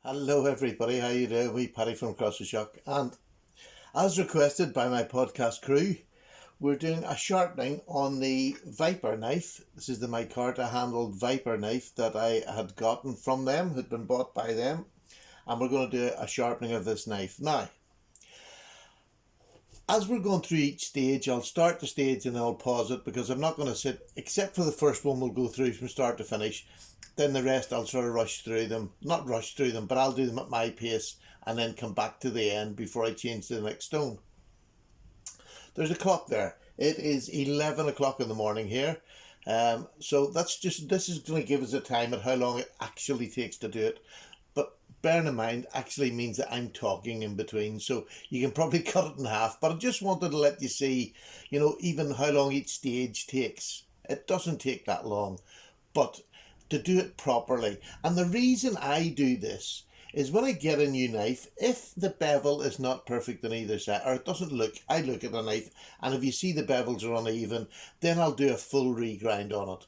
Hello everybody, how you doing? We Paddy from Coarse, and as requested by my podcast crew, we're doing a sharpening on the Viper knife. This is the micarta handled Viper knife that I had gotten from them, had been bought by them, and we're going to do a sharpening of this knife. Now, as we're going through each stage, I'll start the stage and I'll pause it because I'm not going to sit, except for the first one, we'll go through from start to finish. Then the rest I'll sort of rush through them, not rush through them, but I'll do them at my pace and then come back to the end before I change to the next stone. There's a clock there. It is 11 o'clock in the morning here. So this is going to give us a time at how long it actually takes to do it. But bearing in mind, actually means that I'm talking in between, so you can probably cut it in half. But I just wanted to let you see, even how long each stage takes. It doesn't take that long, but to do it properly. And the reason I do this is when I get a new knife, if the bevel is not perfect on either side, or it doesn't look, I look at a knife, and if you see the bevels are uneven, then I'll do a full regrind on it.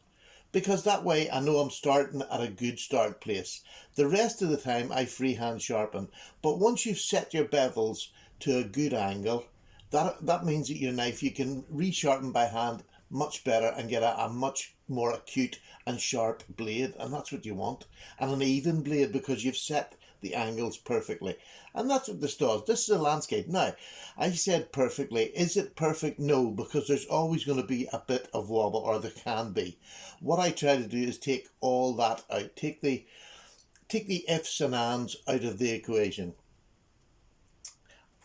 Because that way I know I'm starting at a good start place. The rest of the time I freehand sharpen. But once you've set your bevels to a good angle, that means that your knife you can resharpen by hand much better and get a much more acute and sharp blade, and that's what you want. And an even blade because you've set the angles perfectly. And that's what this does. This is a landscape. Now, I said perfectly. Is it perfect? No, because there's always going to be a bit of wobble, or there can be. What I try to do is take all that out. Take the ifs and ands out of the equation.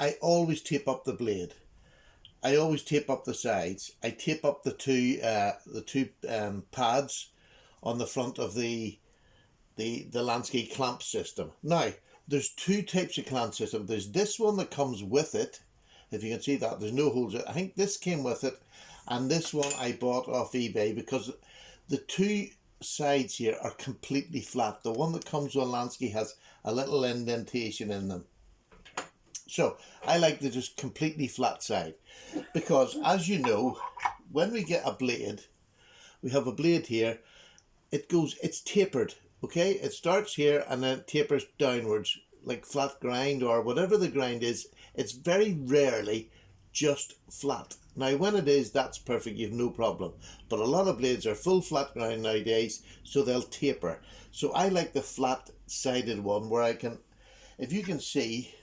I always tape up the blade. I always tape up the sides. I tape up the two pads on the front of the lansky clamp system. Now, there's two types of clamp system. There's this one that comes with it. If you can see that, there's no holes. I think this came with it, and this one I bought off eBay because the two sides here are completely flat. The one that comes with Lansky has a little indentation in them. So I like the just completely flat side because, as you know, when we get a blade, we have a blade here. It's tapered. Okay, it starts here and then it tapers downwards like flat grind or whatever the grind is. It's very rarely just flat. Now, when it is, that's perfect. You've no problem. But a lot of blades are full flat grind nowadays, so they'll taper. So I like the flat-sided one where I can, if you can see,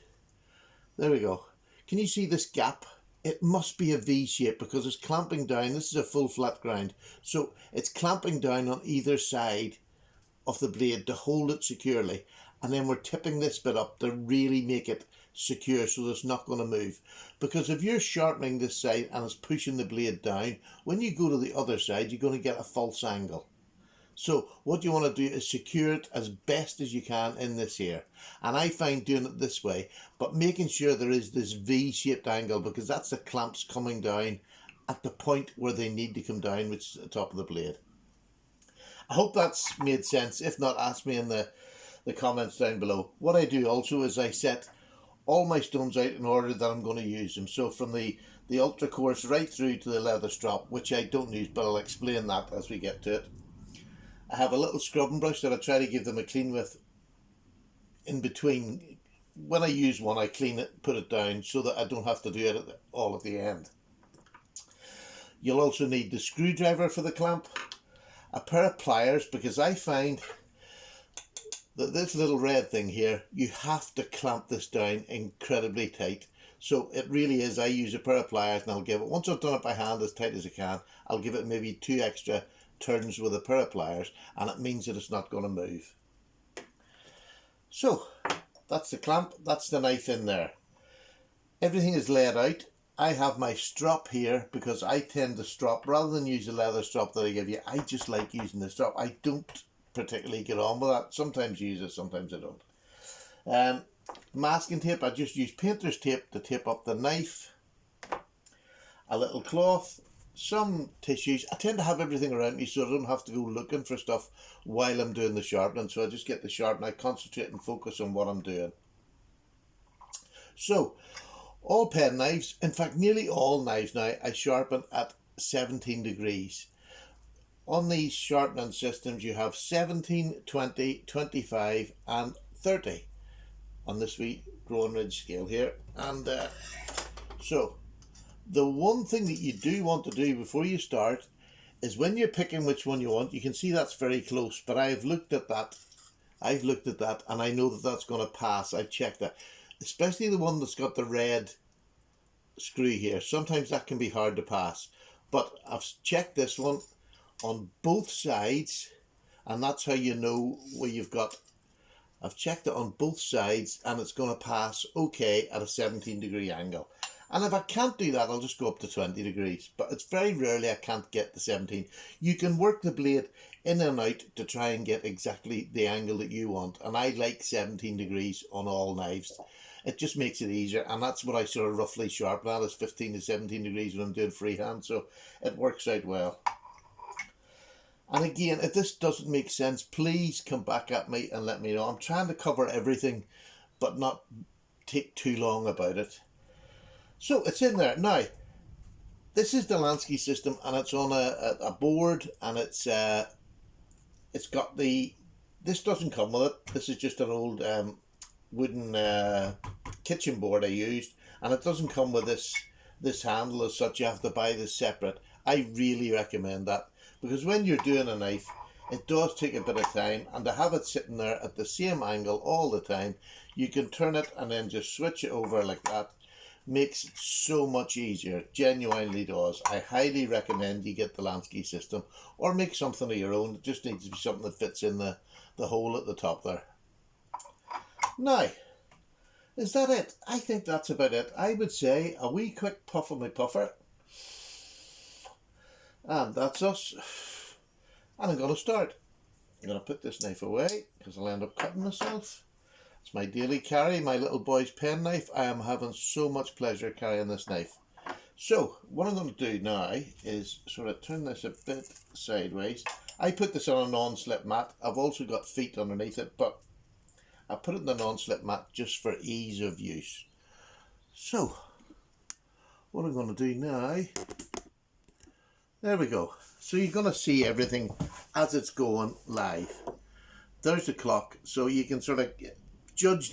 there we go. Can you see this gap? It must be a V shape because it's clamping down. This is a full flat grind. So it's clamping down on either side of the blade to hold it securely, and then we're tipping this bit up to really make it secure so that it's not going to move. Because if you're sharpening this side and it's pushing the blade down, when you go to the other side you're going to get a false angle. So what you want to do is secure it as best as you can in this here, and I find doing it this way, but making sure there is this V-shaped angle because that's the clamps coming down at the point where they need to come down, which is the top of the blade. I hope that's made sense. If not, ask me in the comments down below. What I do also is I set all my stones out in order that I'm going to use them. So from the ultra coarse right through to the leather strop, which I don't use, but I'll explain that as we get to it. I have a little scrubbing brush that I try to give them a clean with in between. When I use one, I clean it, put it down so that I don't have to do it all at the end. You'll also need the screwdriver for the clamp, a pair of pliers, because I find that this little red thing here, you have to clamp this down incredibly tight. So it really is, I use a pair of pliers and I'll give it, once I've done it by hand as tight as I can, I'll give it maybe 2 extra turns with a pair of pliers, and it means that it's not going to move. So that's the clamp, that's the knife in there. Everything is laid out. I have my strop here because I tend to strop rather than use the leather strop that I give you. I just like using the strop. I don't particularly get on with that. Sometimes use it, sometimes I don't. Masking tape, I just use painter's tape to tape up the knife, a little cloth, some tissues. I tend to have everything around me so I don't have to go looking for stuff while I'm doing the sharpening. So I just get the sharpen, I concentrate and focus on what I'm doing. So all pen knives, in fact nearly all knives now, I sharpen at 17 degrees. On these sharpening systems you have 17, 20, 25 and 30. on this wee growing ridge scale here. And so the one thing that you do want to do before you start is when you're picking which one you want, you can see that's very close, but I've looked at that and I know that that's going to pass. I've checked that, especially the one that's got the red screw here. Sometimes that can be hard to pass, but I've checked this one on both sides, and that's how you know where you've got. I've checked it on both sides and it's going to pass okay at a 17-degree angle. And if I can't do that, I'll just go up to 20 degrees. But it's very rarely I can't get the 17. You can work the blade in and out to try and get exactly the angle that you want. And I like 17 degrees on all knives. It just makes it easier. And that's what I sort of roughly sharpen at, is 15 to 17 degrees when I'm doing freehand. So it works out well. And again, if this doesn't make sense, please come back at me and let me know. I'm trying to cover everything, but not take too long about it. So it's in there. Now, this is the Lansky system, and it's on a board, and it's got the, this doesn't come with it. This is just an old wooden kitchen board I used, and it doesn't come with this handle as such. You have to buy this separate. I really recommend that, because when you're doing a knife, it does take a bit of time, and to have it sitting there at the same angle all the time, you can turn it and then just switch it over like that. Makes it so much easier. Genuinely does. I highly recommend you get the Lansky system, or make something of your own. It just needs to be something that fits in the hole at the top there. Now, is that it? I think that's about it. I would say a wee quick puff of my puffer, and that's us. And I'm going to start. I'm going to put this knife away because I'll end up cutting myself. It's my daily carry, my little boy's pen knife. I am having so much pleasure carrying this knife. So what I'm going to do now is sort of turn this a bit sideways. I put this on a non-slip mat. I've also got feet underneath it, but I put it in the non-slip mat just for ease of use. So what I'm going to do now, there we go. So you're going to see everything as it's going live. There's the clock, so you can sort of judge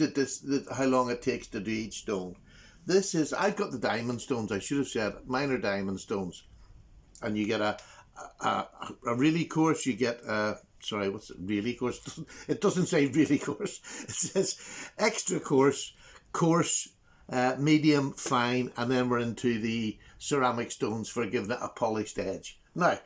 how long it takes to do each stone. This is, I've got the diamond stones. I should have said mine are diamond stones, and you get a really coarse. You get sorry, what's it, really coarse? It doesn't say really coarse. It says extra coarse, coarse, medium, fine, and then we're into the ceramic stones for giving it a polished edge. Now,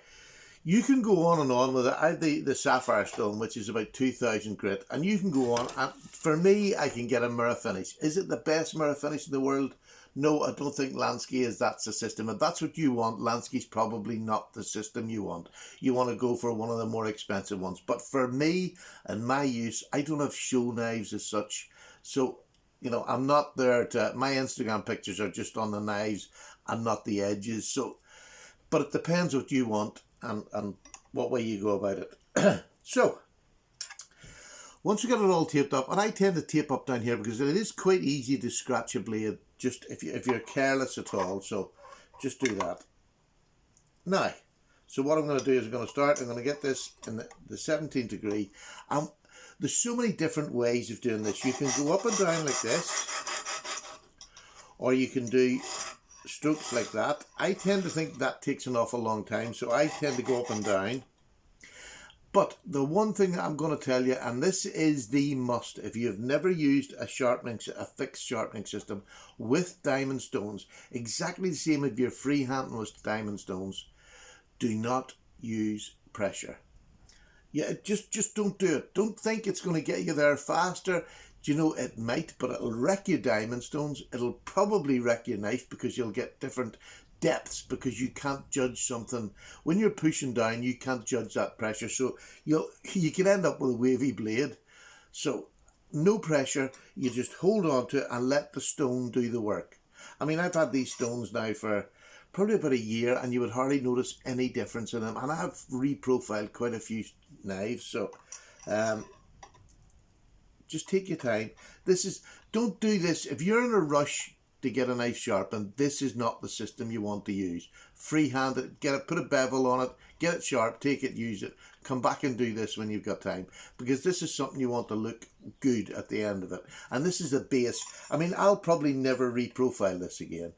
you can go on with it. I have the sapphire stone, which is about 2,000 grit, and you can go on. And for me, I can get a mirror finish. Is it the best mirror finish in the world? No, I don't think Lansky is. That's the system. If that's what you want, Lansky's probably not the system you want. You want to go for one of the more expensive ones. But for me and my use, I don't have show knives as such. So, you know, I'm not there to, my Instagram pictures are just on the knives and not the edges. So, but it depends what you want and what way you go about it. So, once you get it all taped up, and I tend to tape up down here because it is quite easy to scratch a blade, just if you're careless at all. So, just do that. Now, so what I'm going to do is I'm going to get this in the 17 degree. There's so many different ways of doing this. You can go up and down like this, or you can do strokes like that. I tend to think that takes an awful long time, so I tend to go up and down. But the one thing that I'm going to tell you, and this is the must, if you've never used a fixed sharpening system with diamond stones, exactly the same if you're freehanding with diamond stones, do not use pressure. Yeah, just don't do it. Don't think it's going to get you there faster. You know, it might, but it'll wreck your diamond stones. It'll probably wreck your knife because you'll get different depths, because you can't judge something. When you're pushing down, you can't judge that pressure. So you can end up with a wavy blade. So no pressure. You just hold on to it and let the stone do the work. I mean, I've had these stones now for probably about a year, and you would hardly notice any difference in them. And I have reprofiled quite a few knives. So just take your time. Don't do this if you're in a rush. to get a knife sharpened, this is not the system you want to use. Freehand it, get it, put a bevel on it, get it sharp, take it, use it. Come back and do this when you've got time, because this is something you want to look good at the end of it. And this is the base. I mean, I'll probably never reprofile this again,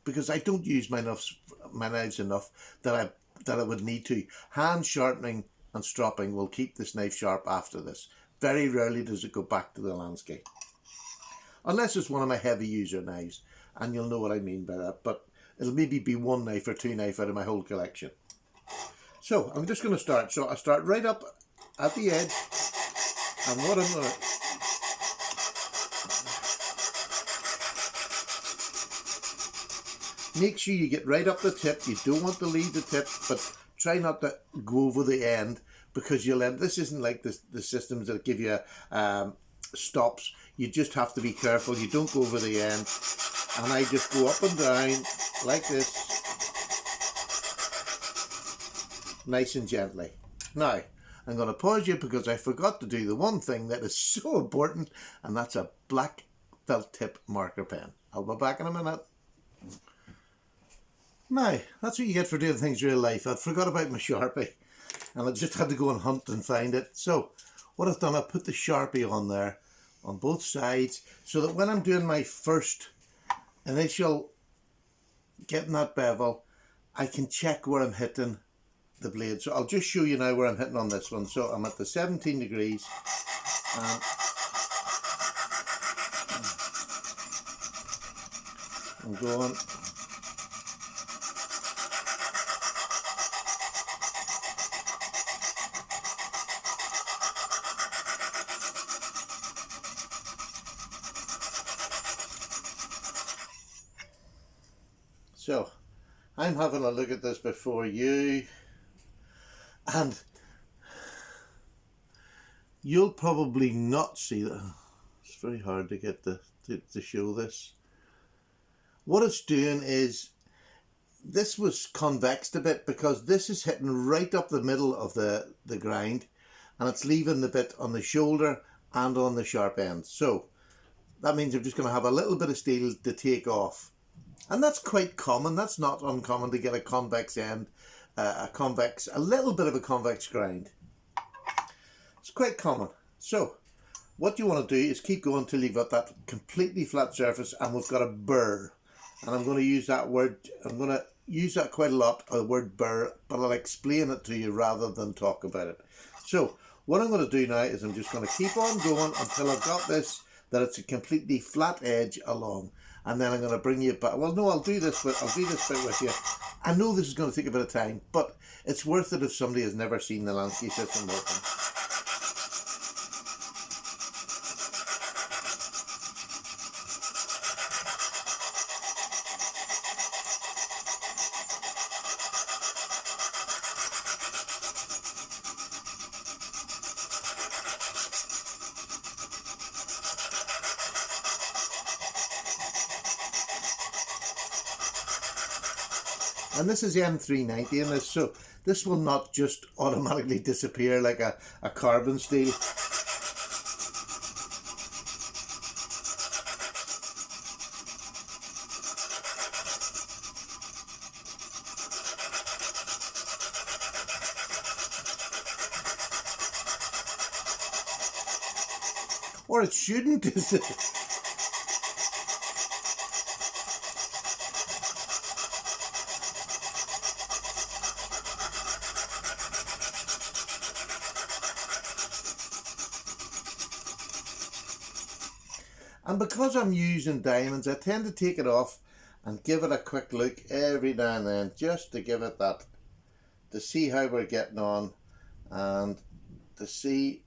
because I don't use my knives enough that I would need to. Hand sharpening and stropping will keep this knife sharp after this. Very rarely does it go back to the lansky, unless it's one of my heavy user knives, and you'll know what I mean by that. But it'll maybe be one knife or two knife out of my whole collection. So I'm just going to start. So I start right up at the edge, and what I'm going to make sure you get right up the tip. You don't want to leave the tip, but try not to go over the end, because you'll end. This isn't like the systems that give you stops. You just have to be careful. You don't go over the end. And I just go up and down like this, nice and gently. Now, I'm going to pause you because I forgot to do the one thing that is so important, and that's a black felt tip marker pen. I'll be back in a minute. Now, that's what you get for doing things real life. I forgot about my Sharpie, and I just had to go and hunt and find it. So, what I've done, I put the Sharpie on there, on both sides, so that when I'm doing my first initial getting that bevel, I can check where I'm hitting the blade. So I'll just show you now where I'm hitting on this one. So I'm at the 17 degrees, and I'm going. So I'm having a look at this before you, and you'll probably not see that. It's very hard to get to show this. What it's doing is, this was convexed a bit because this is hitting right up the middle of the grind, and it's leaving the bit on the shoulder and on the sharp end. So that means I'm just going to have a little bit of steel to take off. And that's quite common. That's not uncommon to get a convex end, a little bit of a convex grind. It's quite common. So what you want to do is keep going until you've got that completely flat surface and we've got a burr. And I'm going to use that word, I'm going to use that quite a lot, the word burr, but I'll explain it to you rather than talk about it. So what I'm going to do now is I'm just going to keep on going until I've got this, that it's a completely flat edge along. And then I'm going to bring you back. Well, no, I'll do this bit with you. I know this is going to take a bit of time, but it's worth it if somebody has never seen the lansky system working. And this is M390 in this, so this will not just automatically disappear like a carbon steel. Or it shouldn't, is it? And because I'm using diamonds, I tend to take it off and give it a quick look every now and then, just to give it that, to see how we're getting on, and to see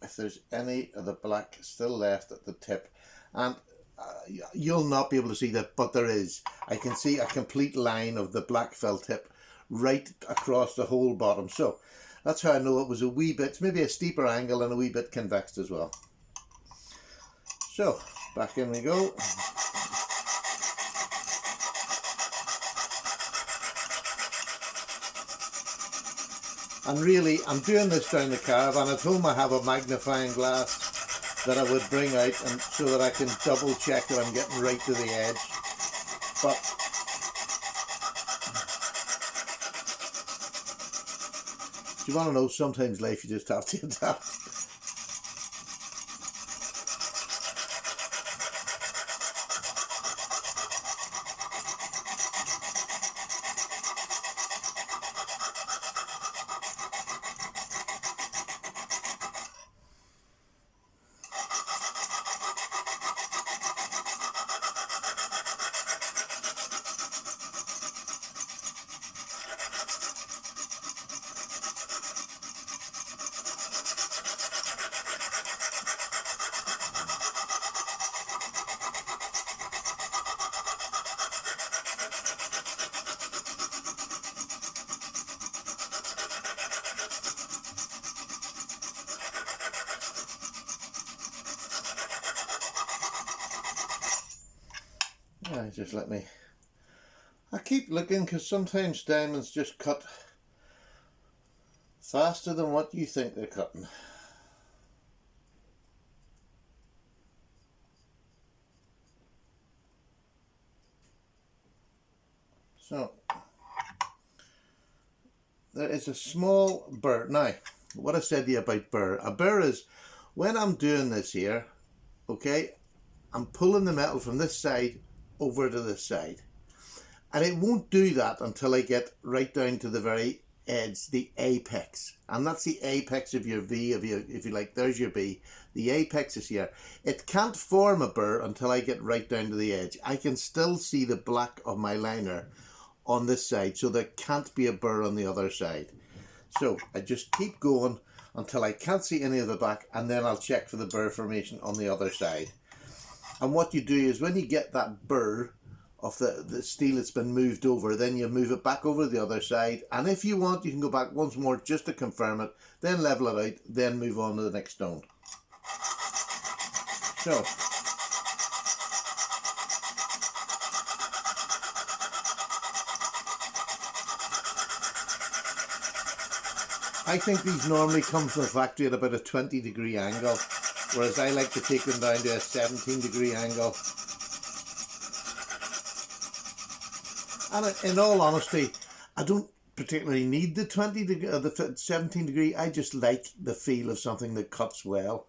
if there's any of the black still left at the tip. And you'll not be able to see that, but there is. I can see a complete line of the black felt tip right across the whole bottom. So that's how I know it was a wee bit, maybe a steeper angle and a wee bit convexed as well. So, back in we go. And really, I'm doing this down the caravan. At home I have a magnifying glass, that I would bring out, and so that I can double check that I'm getting right to the edge. But do you want to know, sometimes life you just have to adapt. Yeah, just let me. I keep looking because sometimes diamonds just cut faster than what you think they're cutting. So there is a small burr. Now, what I said to you about burr. A burr is when I'm doing this here, okay, I'm pulling the metal from this side over to this side. And it won't do that until I get right down to the very edge, the apex. And that's the apex of your V, if you like, there's your B. The apex is here. It can't form a burr until I get right down to the edge. I can still see the black of my liner on this side, so there can't be a burr on the other side. So I just keep going until I can't see any of the black, and then I'll check for the burr formation on the other side. And what you do is when you get that burr of the steel that's been moved over, then you move it back over the other side, and if you want you can go back once more just to confirm it, then level it out, then move on to the next stone. So I think these normally come from the factory at about a 20-degree angle, whereas I like to take them down to a 17-degree angle. And in all honesty, I don't particularly need the 20 degree or the 17 degree. I just like the feel of something that cuts well.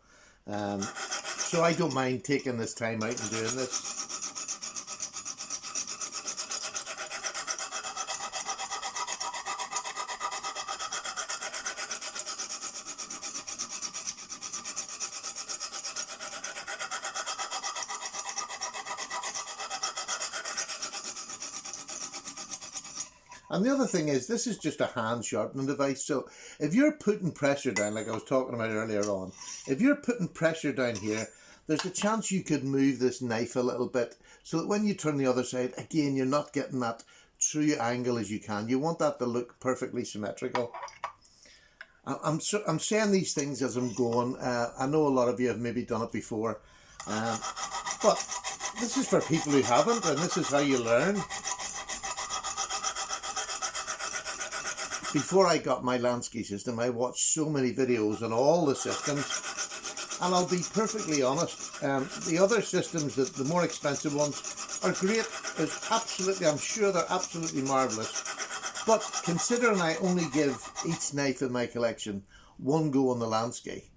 So I don't mind taking this time out and doing this. And the other thing is, this is just a hand sharpening device. So if you're putting pressure down, like I was talking about earlier on, if you're putting pressure down here, there's a chance you could move this knife a little bit so that when you turn the other side, again, you're not getting that true angle as you can. You want that to look perfectly symmetrical. I'm saying these things as I'm going. I know a lot of you have maybe done it before, but this is for people who haven't, and this is how you learn. Before I got my lansky system, I watched so many videos on all the systems, and I'll be perfectly honest, the other systems, the more expensive ones, are great. I'm sure they're absolutely marvellous. But considering I only give each knife in my collection one go on the lansky,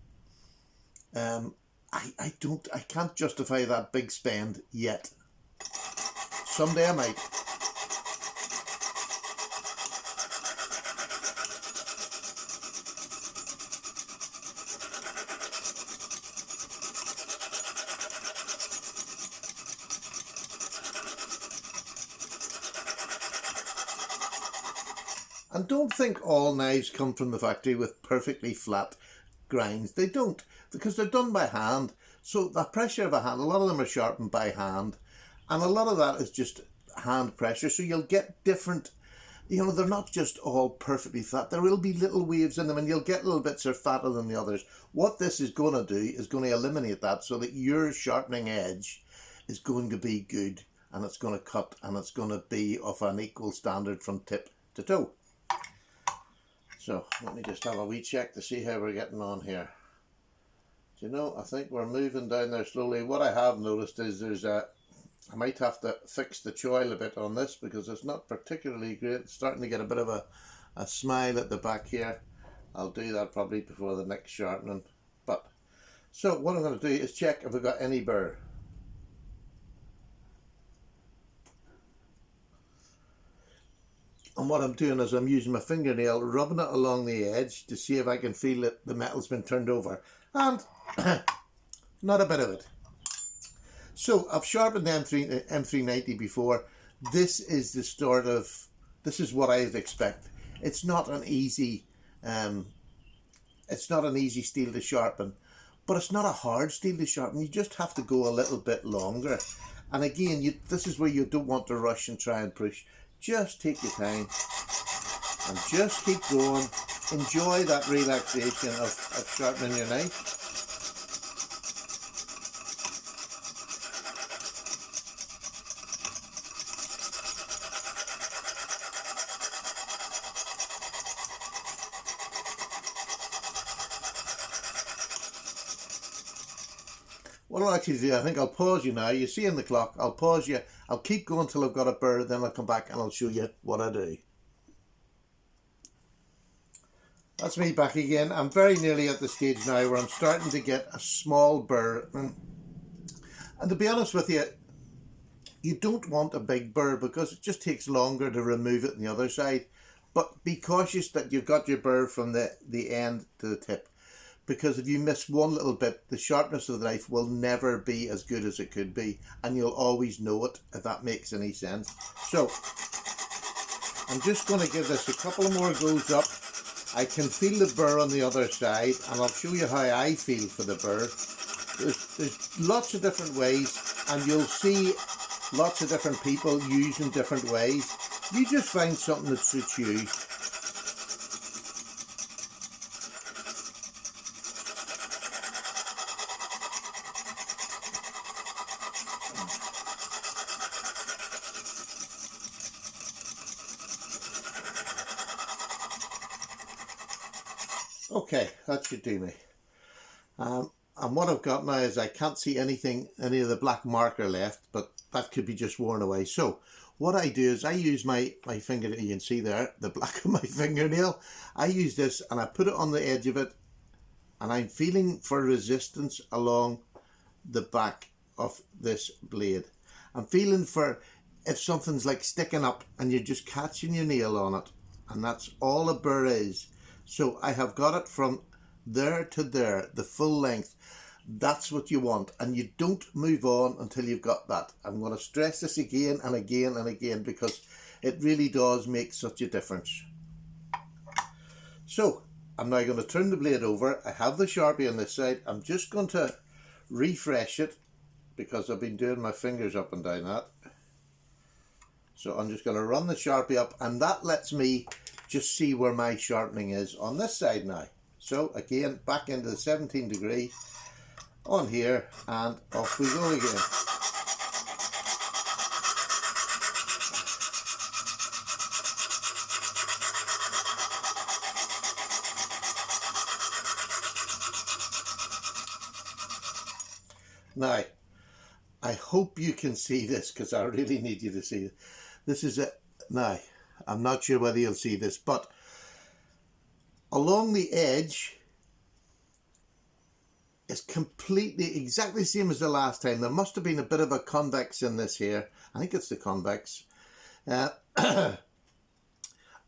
I can't justify that big spend yet. Someday I might. And don't think all knives come from the factory with perfectly flat grinds. They don't, because they're done by hand. So the pressure of a hand, a lot of them are sharpened by hand, and a lot of that is just hand pressure. So you'll get different, they're not just all perfectly flat. There will be little waves in them, and you'll get little bits that are fatter than the others. What this is going to do is going to eliminate that, so that your sharpening edge is going to be good, and it's going to cut, and it's going to be of an equal standard from tip to toe. So let me just have a wee check to see how we're getting on here. Do you know, I think we're moving down there slowly. What I have noticed is I might have to fix the choil a bit on this because it's not particularly great. It's starting to get a bit of a smile at the back here. I'll do that probably before the next sharpening. But so what I'm going to do is check if we've got any burr. And what I'm doing is I'm using my fingernail, rubbing it along the edge to see if I can feel that the metal's been turned over. And not a bit of it. So I've sharpened the M390 before. This is the start of, this is what I'd expect. It's not an easy steel to sharpen, but it's not a hard steel to sharpen. You just have to go a little bit longer. And again, this is where you don't want to rush and try and push. Just take your time and just keep going. Enjoy that relaxation of sharpening your knife. What I'll actually do, I think I'll pause you now. You see in the clock, I'll pause you. I'll keep going till I've got a burr, then I'll come back and I'll show you what I do. That's me back again. I'm very nearly at the stage now where I'm starting to get a small burr. And to be honest with you, you don't want a big burr because it just takes longer to remove it on the other side. But be cautious that you've got your burr from the end to the tip. Because if you miss one little bit, the sharpness of the knife will never be as good as it could be. And you'll always know it, if that makes any sense. So, I'm just going to give this a couple of more goes up. I can feel the burr on the other side, and I'll show you how I feel for the burr. There's lots of different ways, and you'll see lots of different people using different ways. You just find something that suits you. Okay, that should do me. And what I've got now is I can't see any of the black marker left, but that could be just worn away. So what I do is I use my fingernail, you can see there, the black of my fingernail. I use this and I put it on the edge of it, and I'm feeling for resistance along the back of this blade. I'm feeling for if something's like sticking up and you're just catching your nail on it, and that's all a burr is. So I have got it from there to there, the full length. That's what you want, and you don't move on until you've got that. I'm going to stress this again and again and again because it really does make such a difference. So I'm now going to turn the blade over. I have the Sharpie on this side. I'm just going to refresh it because I've been doing my fingers up and down that. So I'm just going to run the Sharpie up, and that lets me just see where my sharpening is on this side now. So again, back into the 17 degree on here, and off we go again. Now, I hope you can see this because I really need you to see it. This is it. Now, I'm not sure whether you'll see this, but along the edge is completely exactly the same as the last time. There must have been a bit of a convex in this here. I think it's the convex. I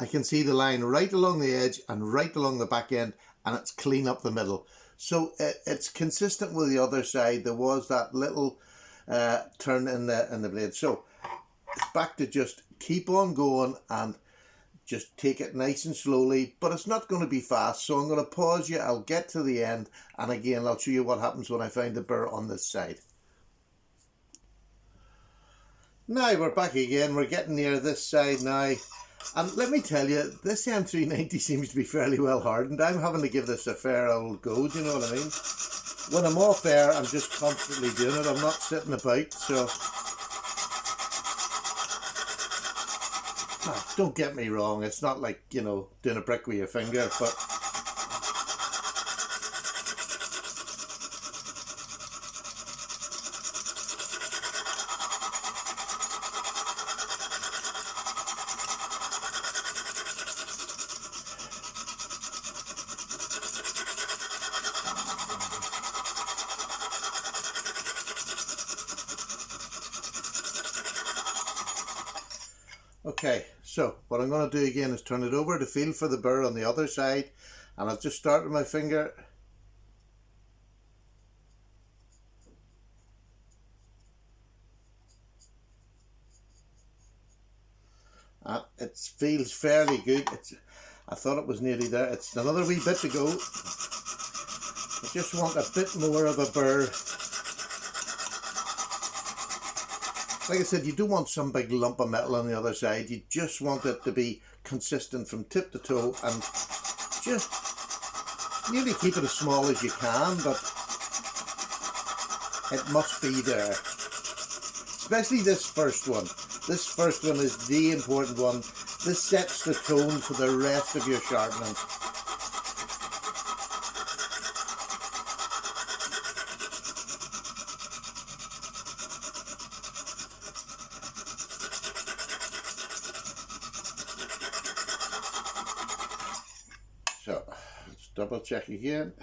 can see the line right along the edge and right along the back end, and it's clean up the middle. So it's consistent with the other side. There was that little turn in the blade. So it's back to just keep on going and just take it nice and slowly, but it's not going to be fast. So I'm going to pause you. I'll get to the end, and again I'll show you what happens when I find the burr on this side. Now we're back again. We're getting near this side now, and let me tell you, this M390 seems to be fairly well hardened. I'm having to give this a fair old go, do you know what I mean? When I'm off air, I'm just constantly doing it. I'm not sitting about, so don't get me wrong, it's not like, you know, doing a brick with your finger, but Okay, so what I'm going to do again is turn it over to feel for the burr on the other side, and I'll just start with my finger. It feels fairly good. I thought it was nearly there. It's another wee bit to go. I just want a bit more of a burr. Like I said, you don't want some big lump of metal on the other side. You just want it to be consistent from tip to toe, and just nearly keep it as small as you can, but it must be there. Especially this first one. This first one is the important one. This sets the tone for the rest of your sharpening. So, let's double check again.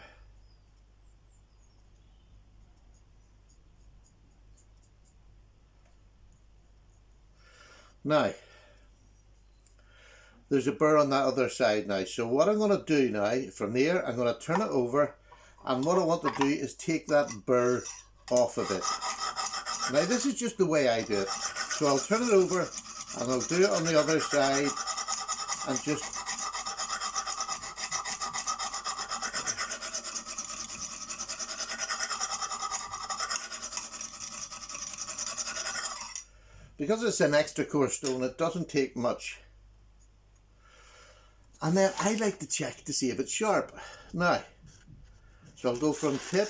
Now, there's a burr on that other side now. So what I'm going to do now, from there, I'm going to turn it over, and what I want to do is take that burr off of it. Now this is just the way I do it. So I'll turn it over, and I'll do it on the other side, and just because it's an extra coarse stone, it doesn't take much. And then I like to check to see if it's sharp. Now, so I'll go from tip,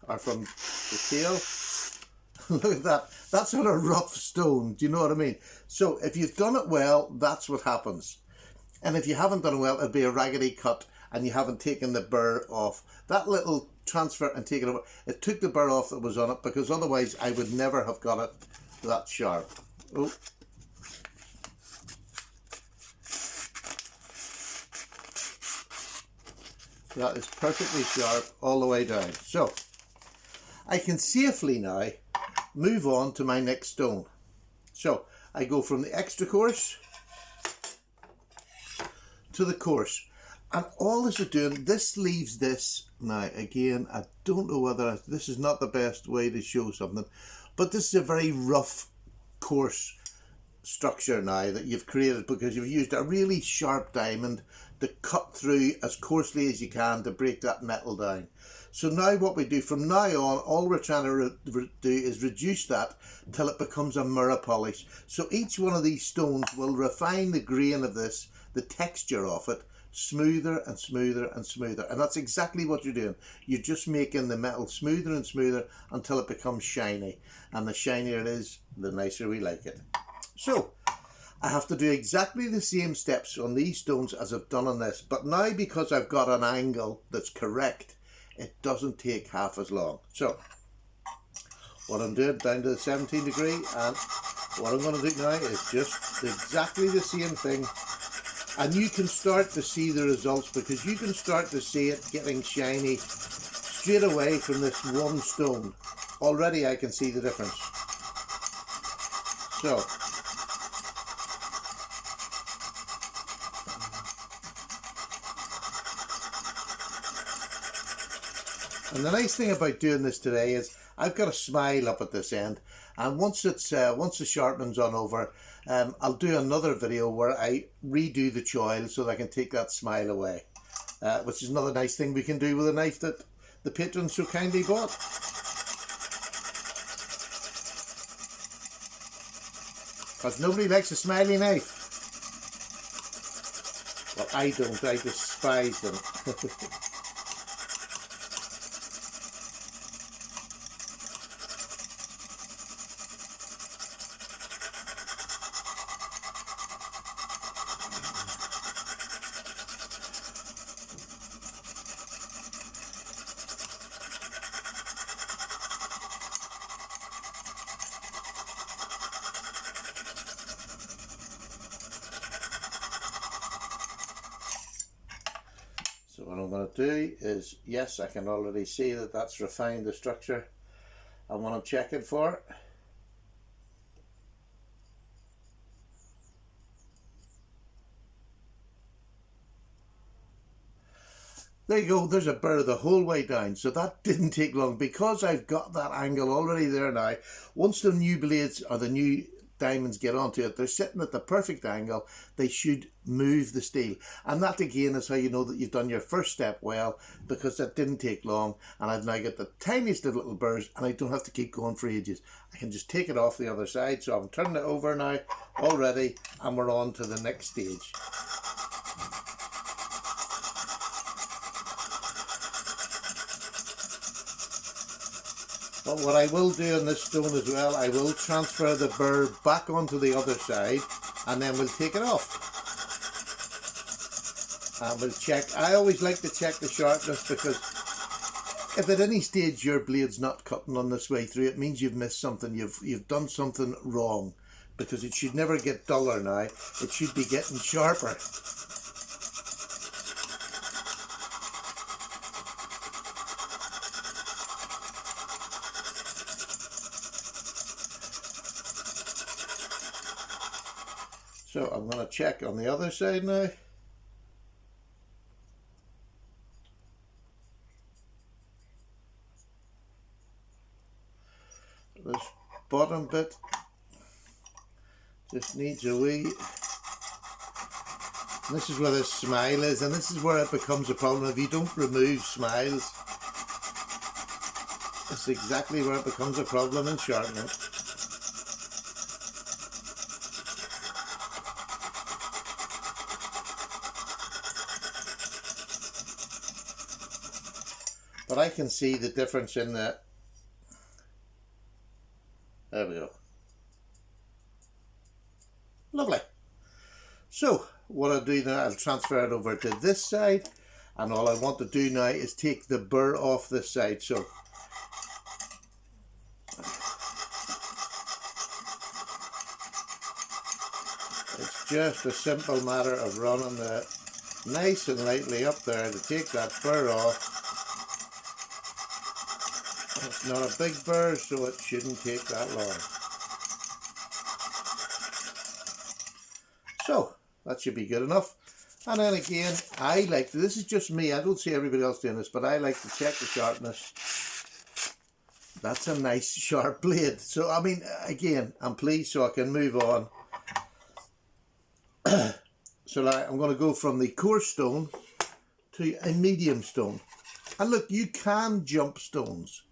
or from the tail. Look at that. That's not a rough stone. Do you know what I mean? So if you've done it well, that's what happens. And if you haven't done it well, it'll be a raggedy cut, and you haven't taken the burr off. That little transfer and take it over, it took the burr off that was on it, because otherwise I would never have got it that sharp. Oh. That is perfectly sharp all the way down. So I can safely now move on to my next stone. So I go from the extra coarse to the coarse, and all this is doing, this leaves this. Now again, I don't know whether this is not the best way to show something, but this is a very rough coarse structure now that you've created, because you've used a really sharp diamond to cut through as coarsely as you can to break that metal down. So now what we do from now on, all we're trying to do is reduce that till it becomes a mirror polish. So each one of these stones will refine the grain of this, the texture of it, smoother and smoother and smoother. And that's exactly what you're doing. You're just making the metal smoother and smoother until it becomes shiny. And the shinier it is, the nicer we like it. So I have to do exactly the same steps on these stones as I've done on this, but now because I've got an angle that's correct, it doesn't take half as long. So what I'm doing, down to the 17 degree, and what I'm going to do now is just exactly the same thing, and you can start to see the results, because you can start to see it getting shiny straight away from this one stone. Already I can see the difference. So and the nice thing about doing this today is I've got a smile up at this end, and once the sharpening's on over, I'll do another video where I redo the choil so that I can take that smile away, which is another nice thing we can do with a knife that the patrons so kindly bought. Because nobody likes a smiley knife. Well, I don't. I despise them. So what I'm going to do is, yes, I can already see that that's refined the structure and what I'm checking for. There you go, there's a burr the whole way down, so that didn't take long because I've got that angle already there now. Once the new blades or the new diamonds get onto it, they're sitting at the perfect angle. They should move the steel, and that again is how you know that you've done your first step well, because that didn't take long, and I've now got the tiniest of little burrs, and I don't have to keep going for ages. I can just take it off the other side. So I'm turning it over now already, and we're on to the next stage. But what I will do on this stone as well, I will transfer the burr back onto the other side, and then we'll take it off. And we'll check. I always like to check the sharpness, because if at any stage your blade's not cutting on this way through, it means you've missed something. You've done something wrong, because it should never get duller now. It should be getting sharper. So I'm going to check on the other side now. This bottom bit just needs a wee. And this is where the smile is, and this is where it becomes a problem. If you don't remove smiles, it's exactly where it becomes a problem in sharpening. But I can see the difference in the. There we go. Lovely. So what I'll do now, I'll transfer it over to this side, and all I want to do now is take the burr off this side. So it's just a simple matter of running the nice and lightly up there to take that burr off. It's not a big burr, so it shouldn't take that long. So that should be good enough. And then again, I like to, this is just me, I don't see everybody else doing this, but I like to check the sharpness. That's a nice sharp blade. So I mean, again, I'm pleased, so I can move on. So now I'm going to go from the coarse stone to a medium stone. And look, you can jump stones,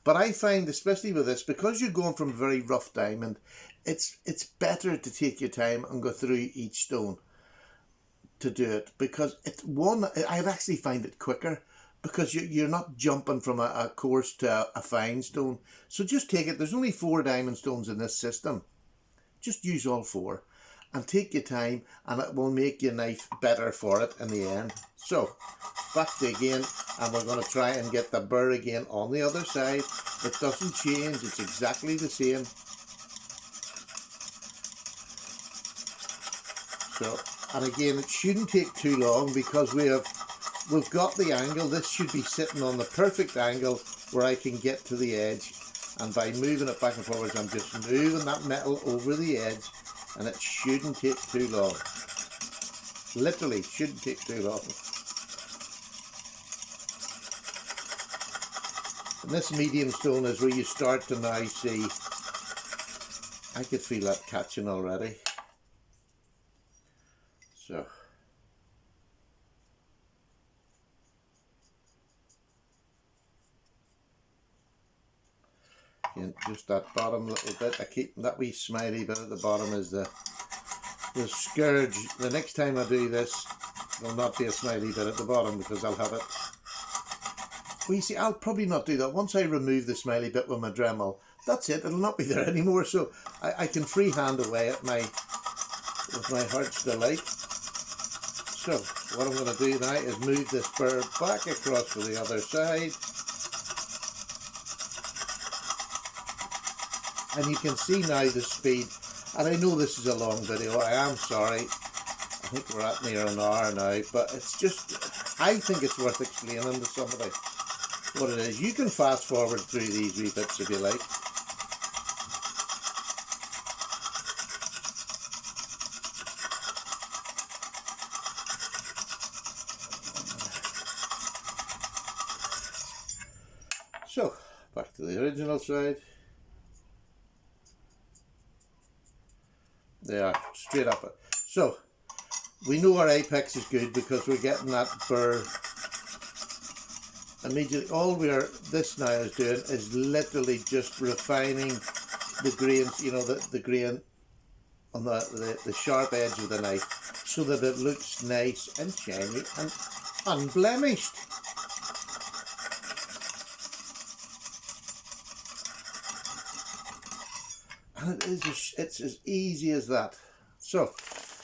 but I find, especially with this, because you're going from a very rough diamond, it's better to take your time and go through each stone to do it, because I actually find it quicker, because you're not jumping from a coarse to a fine stone. So just take it. There's only 4 diamond stones in this system. Just use all 4 and take your time, and it will make your knife better for it in the end. So back to again, and we're going to try and get the burr again on the other side. It doesn't change, it's exactly the same. So, and again, it shouldn't take too long, because we've got the angle. This should be sitting on the perfect angle where I can get to the edge, and by moving it back and forwards, I'm just moving that metal over the edge, and it shouldn't take too long. Literally shouldn't take too long. And this medium stone is where you start to now see, I could feel that catching already. So again, just that bottom little bit, I keep that wee smiley bit at the bottom is the scourge. The next time I do this, there'll not be a smiley bit at the bottom, because I'll have it. Well, you see, I'll probably not do that. Once I remove the smiley bit with my Dremel, that's it, it'll not be there anymore. So I can freehand away at with my heart's delight. So what I'm going to do now is move this burr back across to the other side. And you can see now the speed. And I know this is a long video, I am sorry. I think we're at near an hour now, but it's just, I think it's worth explaining to somebody what it is. You can fast forward through these wee bits if you like. to the original side. They are straight up. So we know our apex is good because we're getting that burr immediately. All this now is doing is literally just refining the grains, you know, the grain on the sharp edge of the knife, so that it looks nice and shiny and unblemished. And it's as easy as that. So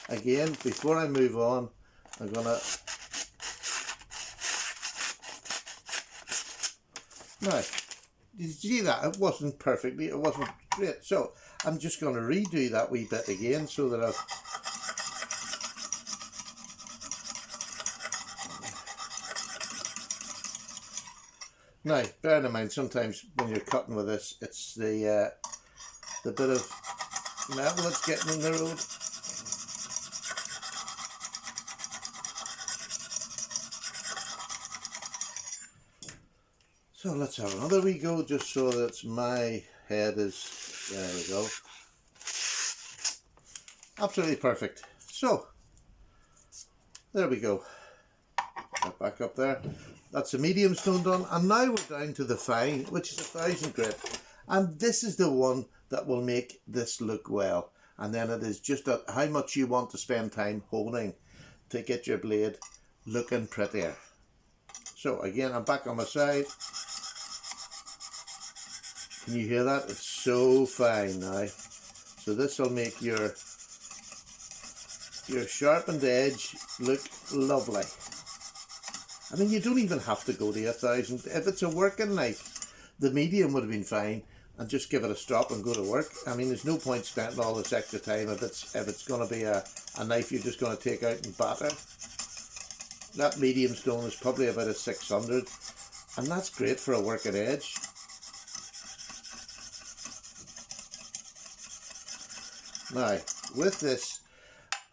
again, before I move on, I'm gonna now, did you see that? It wasn't perfectly, it wasn't great. So I'm just going to redo that wee bit again so that I've now, bear in mind, sometimes when you're cutting with this, it's the bit of metal that's getting in the road. So let's have another wee go, just so that my head is, there we go. Absolutely perfect. So, there we go. Get back up there. That's the medium stone done. And now we're down to the fine, which is 1000 grit. And this is the one that will make this look well. And then it is just how much you want to spend time honing to get your blade looking prettier. So again, I'm back on my side. Can you hear that? It's so fine now. So this will make your sharpened edge look lovely. I mean, you don't even have to go to 1000. If it's a working knife, the medium would have been fine, and just give it a strop and go to work. I mean, there's no point spending all this extra time if it's going to be a knife you're just going to take out and batter. That medium stone is probably about a 600, and that's great for a working edge. Now, with this,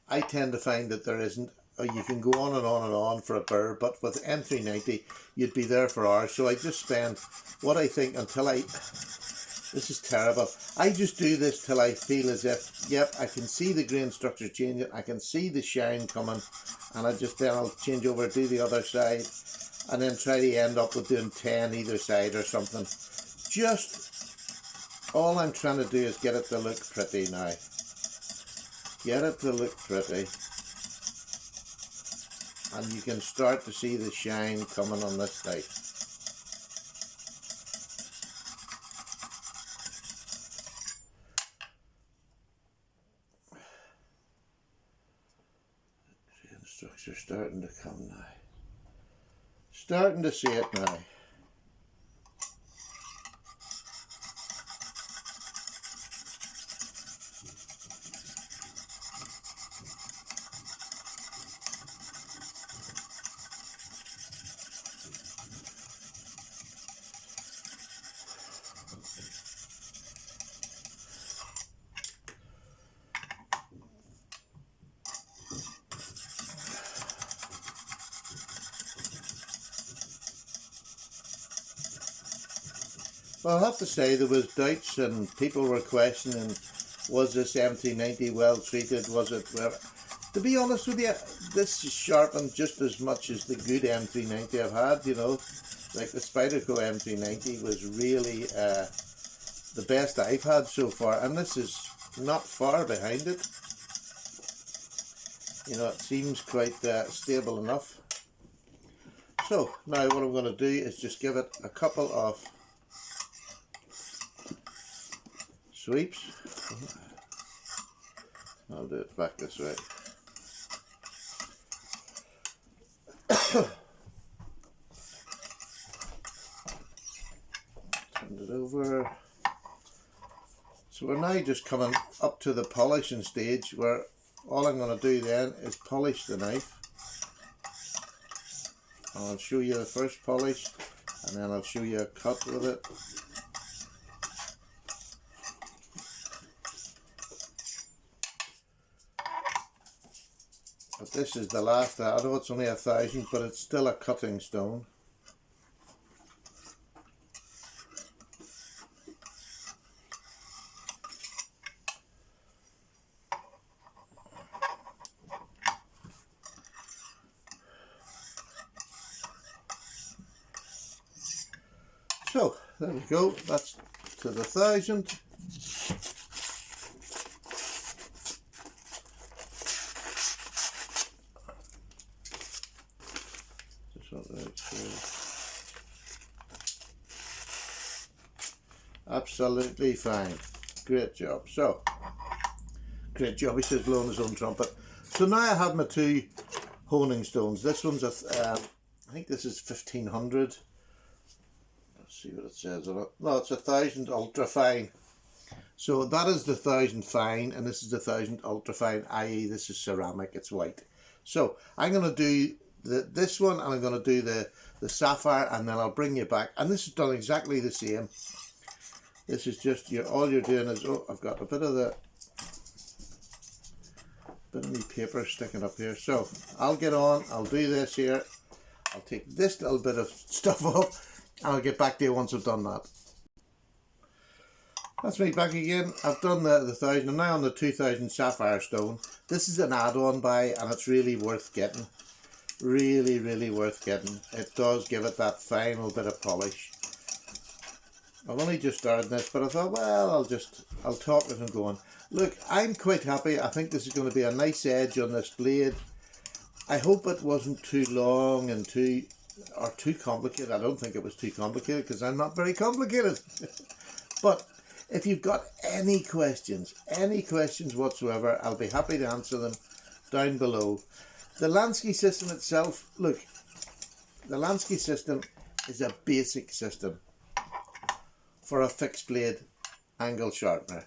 I tend to find that there isn't, you can go on and on and on for a burr, but with M390, you'd be there for hours. So I just spend what I think until this is terrible. I just do this till I feel as if, yep, I can see the grain structure changing, I can see the shine coming, and then I'll change over to the other side, and then try to end up with doing 10 either side or something. Just, all I'm trying to do is get it to look pretty now. Get it to look pretty. And you can start to see the shine coming on this knife. The structure starting to come now. Starting to see it now. Well, I have to say there was doubts and people were questioning, was this M390 well treated, was it well? To be honest with you, this is sharpened just as much as the good M390 I've had, you know. Like the Spyderco M390 was really the best I've had so far, and this is not far behind it. You know, it seems quite stable enough. So now what I'm going to do is just give it a couple of sweeps. I'll do it back this way. Turn it over. So we're now just coming up to the polishing stage, where all I'm going to do then is polish the knife. I'll show you the first polish, and then I'll show you a cut with it. But this is the last. I know it's only 1000, but it's still a cutting stone. there we go, that's to the 1000. Just want to make sure. Absolutely fine. Great job. So, great job. He says blowing his own trumpet. So now I have my two honing stones. This one's I think this is 1500. Let's see what it says on it. No, it's 1000 ultra fine. So that is the 1000 fine, and this is the 1000 ultra fine, i.e. this is ceramic, it's white. So I'm going to do this one, and I'm going to do the sapphire, and then I'll bring you back. And this is done exactly the same. This is just, all you're doing is, oh, I've got a bit of me paper sticking up here. So I'll get on, I'll do this here. I'll take this little bit of stuff off, and I'll get back to you once I've done that. That's me back again. I've done the 1000. I'm now on the 2000 sapphire stone. This is an add-on buy, and it's really worth getting. Really, really worth getting. It does give it that final bit of polish. I've only just started this, but I thought, well, I'll talk as I'm going. Look, I'm quite happy. I think this is going to be a nice edge on this blade. I hope it wasn't too long and too complicated. I don't think it was too complicated, because I'm not very complicated. But if you've got any questions whatsoever, I'll be happy to answer them down below. The Lansky system itself, look, the Lansky system is a basic system for a fixed blade angle sharpener.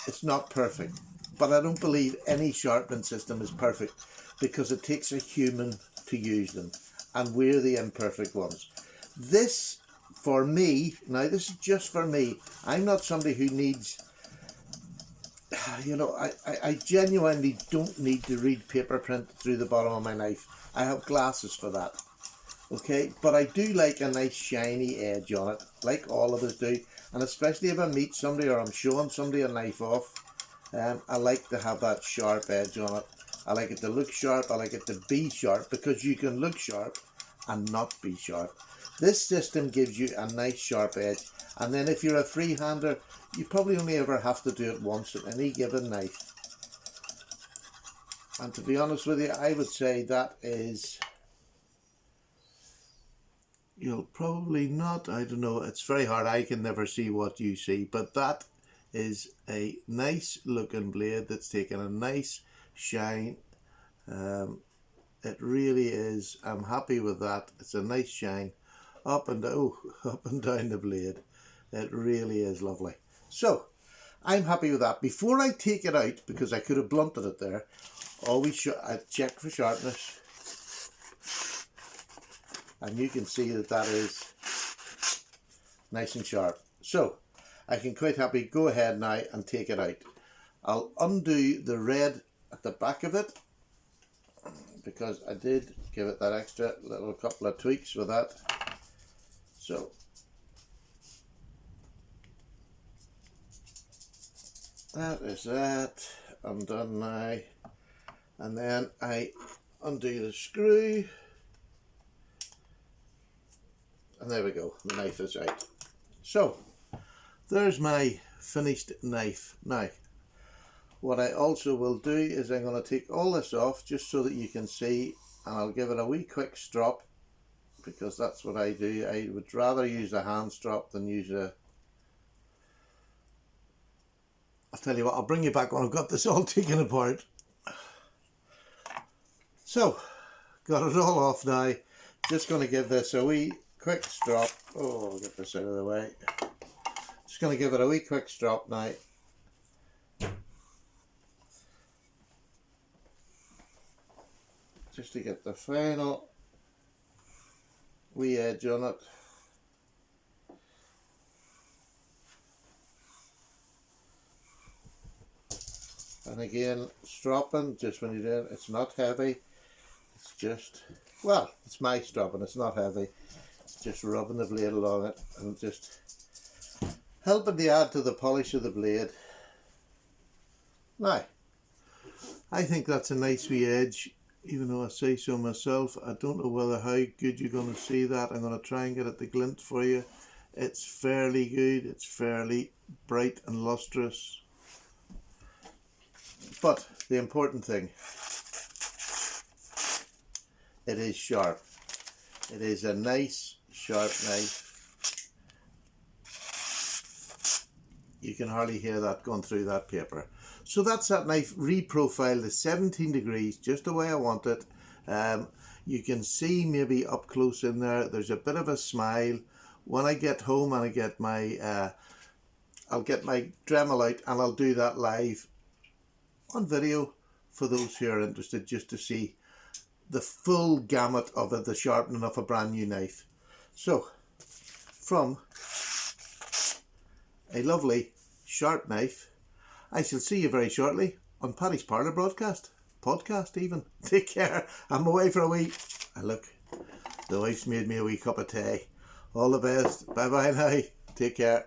It's not perfect, but I don't believe any sharpening system is perfect, because it takes a human to use them, and we're the imperfect ones. This, for me, now this is just for me, I'm not somebody who needs, I genuinely don't need to read paper print through the bottom of my knife. I have glasses for that. Okay, but I do like a nice shiny edge on it, like all of us do, and especially if I meet somebody or I'm showing somebody a knife off, I like to have that sharp edge on it. I like it to look sharp, I like it to be sharp, because you can look sharp and not be sharp. This system gives you a nice sharp edge, and then if you're a freehander, you probably only ever have to do it once at any given knife. And to be honest with you, I would say that is, you'll probably not, I don't know, it's very hard, I can never see what you see, but that is a nice looking blade that's taken a nice shine. It really is. I'm happy with that. It's a nice shine up and down, up and down the blade. It really is lovely. So I'm happy with that. Before I take it out, because I could have blunted it there, always I check for sharpness, and you can see that that is nice and sharp. So I can quite happy go ahead now and take it out. I'll undo the red at the back of it, because I did give it that extra little couple of tweaks with that. So that is that. I'm done now. And then I undo the screw, and there we go, the knife is out. So there's my finished knife. Now what I also will do is I'm going to take all this off, just so that you can see, and I'll give it a wee quick strop, because that's what I do. I would rather use a hand strop than use a... I'll tell you what, I'll bring you back when I've got this all taken apart. So, got it all off now. Just going to give this a wee quick strop. Oh, I'll get this out of the way. Just going to give it a wee quick strop now. Just to get the final wee edge on it. And again, stropping, just when you're doing it, it's not heavy. It's just, well, it's my stropping, it's not heavy. It's just rubbing the blade along it and just helping to add to the polish of the blade. Now, I think that's a nice wee edge. Even though I say so myself, I don't know how good you're going to see that. I'm going to try and get it to glint for you. It's fairly good. It's fairly bright and lustrous. But the important thing, it is sharp. It is a nice sharp knife. You can hardly hear that going through that paper. So that's that knife reprofiled to 17 degrees, just the way I want it. You can see maybe up close in there, there's a bit of a smile. When I get home and I get my, I'll get my Dremel out and I'll do that live on video for those who are interested, just to see the full gamut of it, the sharpening of a brand new knife. So, from a lovely sharp knife, I shall see you very shortly on Paddy's Parlour podcast even. Take care. I'm away for a week. And look, the wife's made me a wee cup of tea. All the best. Bye bye now. Take care.